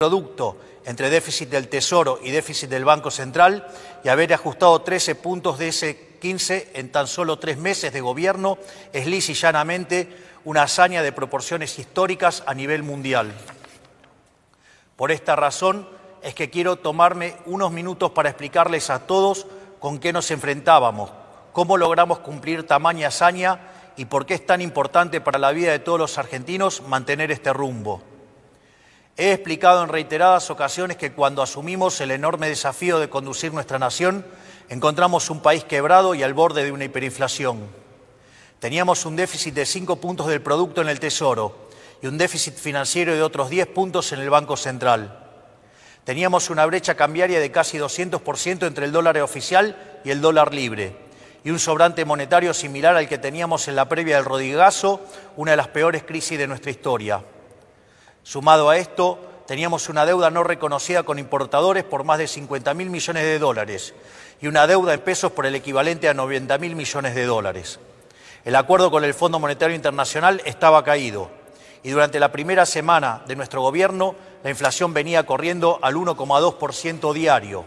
producto entre déficit del Tesoro y déficit del Banco Central y haber ajustado 13 puntos de ese 15 en tan solo 3 meses de gobierno es lisa y llanamente una hazaña de proporciones históricas a nivel mundial. Por esta razón es que quiero tomarme unos minutos para explicarles a todos con qué nos enfrentábamos, cómo logramos cumplir tamaña hazaña y por qué es tan importante para la vida de todos los argentinos mantener este rumbo. He explicado en reiteradas ocasiones que cuando asumimos el enorme desafío de conducir nuestra nación, encontramos un país quebrado y al borde de una hiperinflación. Teníamos un déficit de 5 puntos del producto en el Tesoro y un déficit financiero de otros 10 puntos en el Banco Central. Teníamos una brecha cambiaria de casi 200% entre el dólar oficial y el dólar libre y un sobrante monetario similar al que teníamos en la previa del Rodrigazo, una de las peores crisis de nuestra historia. Sumado a esto, teníamos una deuda no reconocida con importadores por más de 50.000 millones de dólares y una deuda en pesos por el equivalente a 90.000 millones de dólares. El acuerdo con el Fondo Monetario Internacional estaba caído y durante la primera semana de nuestro gobierno la inflación venía corriendo al 1,2% diario.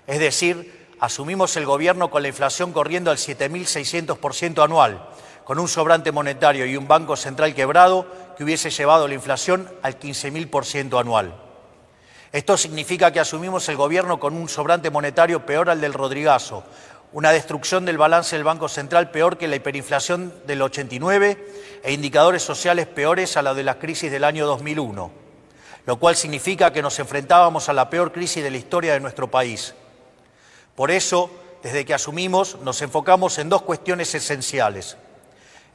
Es decir, asumimos el gobierno con la inflación corriendo al 7.600% anual, con un sobrante monetario y un Banco Central quebrado que hubiese llevado la inflación al 15.000% anual. Esto significa que asumimos el gobierno con un sobrante monetario peor al del Rodrigazo, una destrucción del balance del Banco Central peor que la hiperinflación del 89 e indicadores sociales peores a la de la crisis del año 2001, lo cual significa que nos enfrentábamos a la peor crisis de la historia de nuestro país. Por eso, desde que asumimos, nos enfocamos en dos cuestiones esenciales.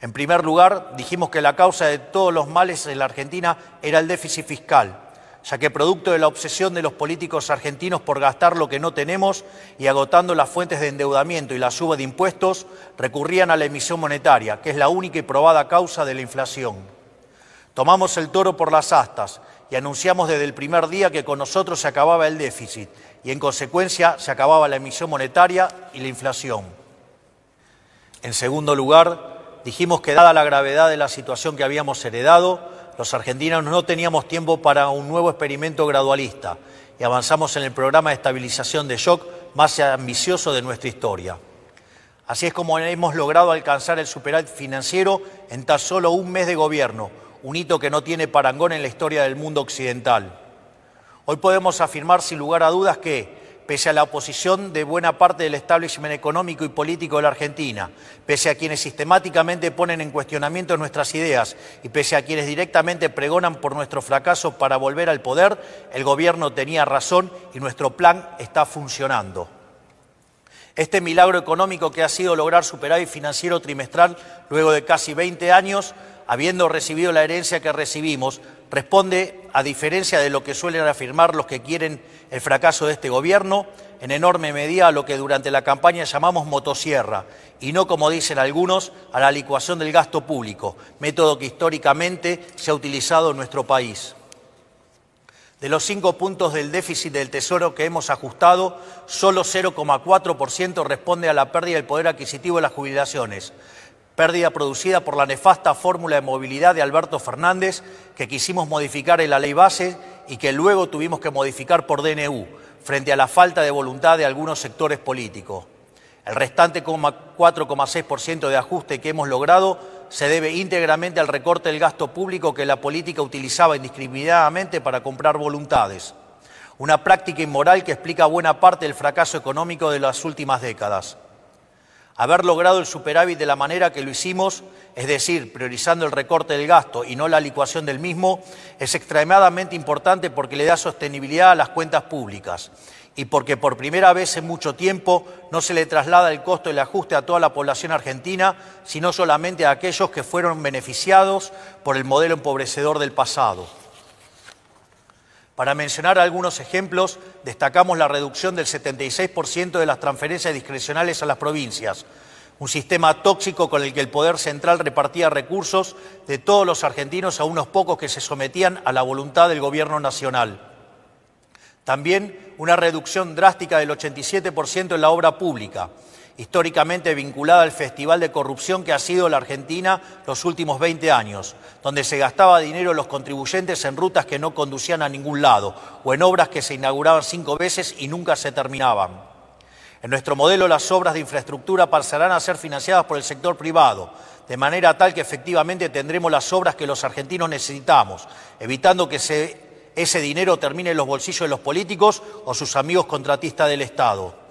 En primer lugar, dijimos que la causa de todos los males en la Argentina era el déficit fiscal, ya que producto de la obsesión de los políticos argentinos por gastar lo que no tenemos y agotando las fuentes de endeudamiento y la suba de impuestos, recurrían a la emisión monetaria, que es la única y probada causa de la inflación. Tomamos el toro por las astas y anunciamos desde el primer día que con nosotros se acababa el déficit y en consecuencia se acababa la emisión monetaria y la inflación. En segundo lugar, dijimos que dada la gravedad de la situación que habíamos heredado, los argentinos no teníamos tiempo para un nuevo experimento gradualista y avanzamos en el programa de estabilización de shock más ambicioso de nuestra historia. Así es como hemos logrado alcanzar el superávit financiero en tan solo un mes de gobierno, un hito que no tiene parangón en la historia del mundo occidental. Hoy podemos afirmar sin lugar a dudas que, pese a la oposición de buena parte del establishment económico y político de la Argentina, pese a quienes sistemáticamente ponen en cuestionamiento nuestras ideas y pese a quienes directamente pregonan por nuestro fracaso para volver al poder, el gobierno tenía razón y nuestro plan está funcionando. Este milagro económico que ha sido lograr superávit financiero trimestral luego de casi 20 años, habiendo recibido la herencia que recibimos, responde, a diferencia de lo que suelen afirmar los que quieren el fracaso de este gobierno, en enorme medida a lo que durante la campaña llamamos motosierra, y no, como dicen algunos, a la licuación del gasto público, método que históricamente se ha utilizado en nuestro país. De los 5 puntos del déficit del Tesoro que hemos ajustado, solo 0,4% responde a la pérdida del poder adquisitivo de las jubilaciones, pérdida producida por la nefasta fórmula de movilidad de Alberto Fernández que quisimos modificar en la ley base y que luego tuvimos que modificar por DNU, frente a la falta de voluntad de algunos sectores políticos. El restante 4,6% de ajuste que hemos logrado se debe íntegramente al recorte del gasto público que la política utilizaba indiscriminadamente para comprar voluntades. Una práctica inmoral que explica buena parte del fracaso económico de las últimas décadas. Haber logrado el superávit de la manera que lo hicimos, es decir, priorizando el recorte del gasto y no la licuación del mismo, es extremadamente importante porque le da sostenibilidad a las cuentas públicas y porque por primera vez en mucho tiempo no se le traslada el costo del ajuste a toda la población argentina, sino solamente a aquellos que fueron beneficiados por el modelo empobrecedor del pasado. Para mencionar algunos ejemplos, destacamos la reducción del 76% de las transferencias discrecionales a las provincias, un sistema tóxico con el que el Poder Central repartía recursos de todos los argentinos a unos pocos que se sometían a la voluntad del Gobierno nacional. También una reducción drástica del 87% en la obra pública históricamente vinculada al festival de corrupción que ha sido la Argentina los últimos 20 años, donde se gastaba dinero de los contribuyentes en rutas que no conducían a ningún lado o en obras que se inauguraban 5 veces y nunca se terminaban. En nuestro modelo, las obras de infraestructura pasarán a ser financiadas por el sector privado, de manera tal que efectivamente tendremos las obras que los argentinos necesitamos, evitando que ese dinero termine en los bolsillos de los políticos o sus amigos contratistas del Estado.